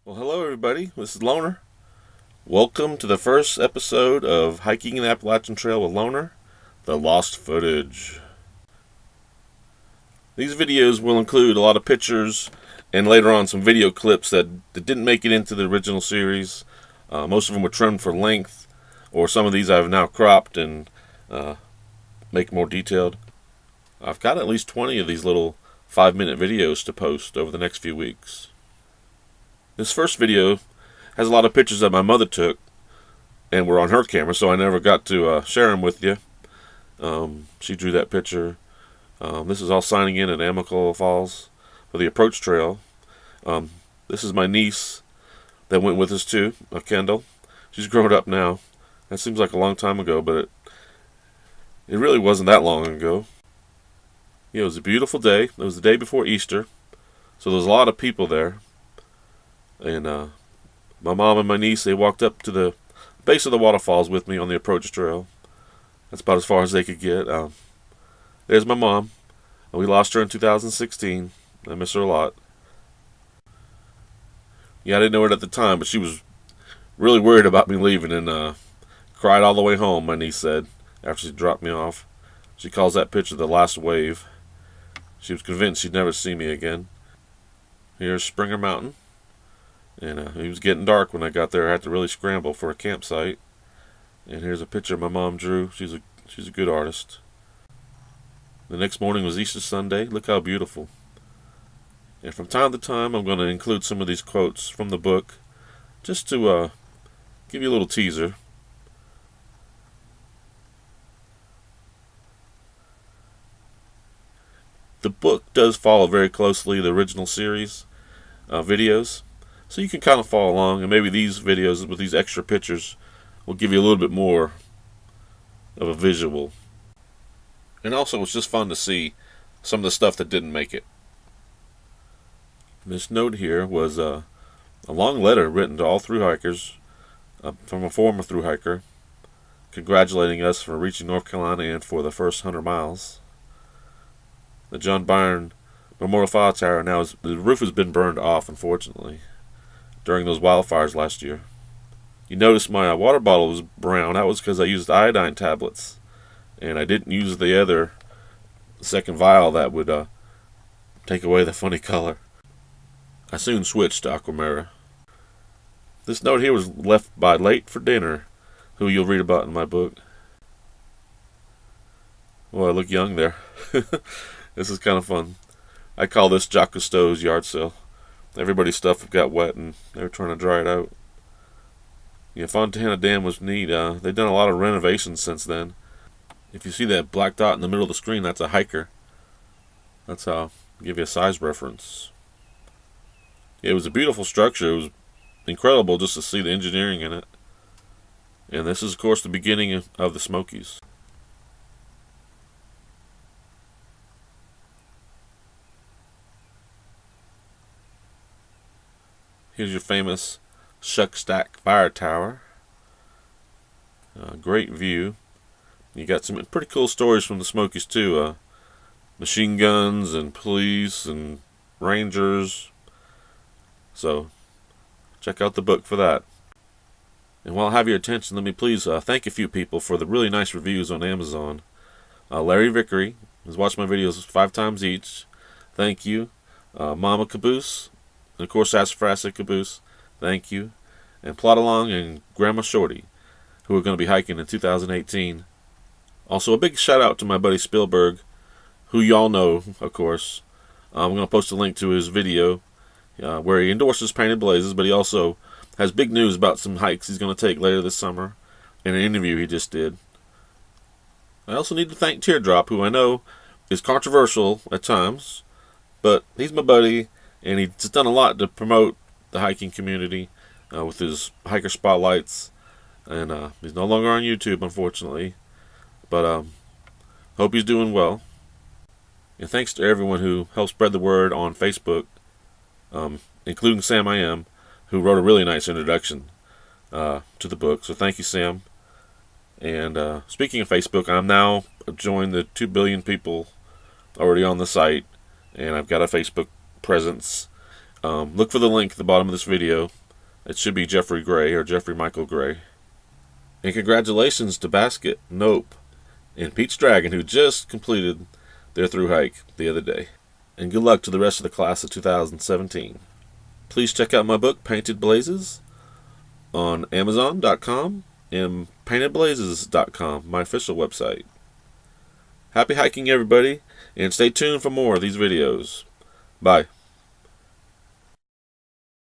Well, hello everybody. This is Loner. Welcome to the first episode of Hiking the Appalachian Trail with Loner, the lost footage. These videos will include a lot of pictures and later on some video clips that didn't make it into the original series. Most of them were trimmed for length, or some of these I've now cropped and make more detailed. I've got at least 20 of these little 5-minute videos to post over the next few weeks. This first video has a lot of pictures that my mother took and were on her camera, so I never got to share them with you. She drew that picture. This is all signing in at Amicalola Falls for the approach trail. This is my niece that went with us too, Kendall. She's grown up now. That seems like a long time ago, but it really wasn't that long ago. It was a beautiful day. It was the day before Easter, so there was a lot of people there. And my mom and my niece, they walked up to the base of the waterfalls with me on the approach trail. That's about as far as they could get. There's my mom. We lost her in 2016. I miss her a lot. Yeah, I didn't know it at the time, but she was really worried about me leaving and cried all the way home, my niece said, after she dropped me off. She calls that picture the last wave. She was convinced she'd never see me again. Here's Springer Mountain. And it was getting dark when I got there. I had to really scramble for a campsite. And here's a picture my mom drew. She's a good artist. The next morning was Easter Sunday. Look how beautiful. And from time to time, I'm going to include some of these quotes from the book, just to give you a little teaser. The book does follow very closely the original series videos. So you can kind of follow along, and maybe these videos with these extra pictures will give you a little bit more of a visual. And also, it's just fun to see some of the stuff that didn't make it. This note here was a long letter written to all thru-hikers from a former thru-hiker, congratulating us for reaching North Carolina and for the first 100 miles. The John Byrne Memorial Fire Tower now the roof has been burned off, unfortunately, during those wildfires last year. You notice my water bottle was brown. That was because I used iodine tablets, and I didn't use the other second vial that would take away the funny color. I soon switched to Aquamarine. This note here was left by Late for Dinner, who you'll read about in my book. Well, I look young there. This is kind of fun. I call this Jacques Cousteau's yard sale. Everybody's stuff got wet and they were trying to dry it out. Yeah, Fontana Dam was neat. They've done a lot of renovations since then. If you see that black dot in the middle of the screen, that's a hiker. That's how I'll give you a size reference. Yeah, it was a beautiful structure. It was incredible just to see the engineering in it. And this is, of course, the beginning of the Smokies. Here's your famous Shuckstack Fire Tower. Great view. You got some pretty cool stories from the Smokies too. Machine guns and police and rangers. So check out the book for that. And while I have your attention, let me please thank a few people for the really nice reviews on Amazon. Larry Vickery has watched my videos 5 times each. Thank you. Mama Caboose. And of course, Sassafras Caboose, thank you. And Plot Along and Grandma Shorty, who are going to be hiking in 2018. Also, a big shout out to my buddy Spielberg, who y'all know, of course. I'm going to post a link to his video where he endorses Painted Blazes, but he also has big news about some hikes he's going to take later this summer in an interview he just did. I also need to thank Teardrop, who I know is controversial at times, but he's my buddy. And he's done a lot to promote the hiking community with his hiker spotlights. And he's no longer on YouTube, unfortunately. But hope he's doing well. And thanks to everyone who helped spread the word on Facebook, including Sam I Am, who wrote a really nice introduction to the book. So thank you, Sam. And speaking of Facebook, I'm now joined the 2 billion people already on the site. And I've got a Facebook presence Look for the link at the bottom of this video. It should be Jeffrey Gray or Jeffrey Michael Gray. And congratulations to Basket, Nope, and Pete's Dragon, who just completed their Thru-hike the other day. And good luck to the rest of the class of 2017. Please check out my book, Painted Blazes, on Amazon.com and PaintedBlazes.com, my official website. Happy hiking, everybody, and stay tuned for more of these videos. Bye.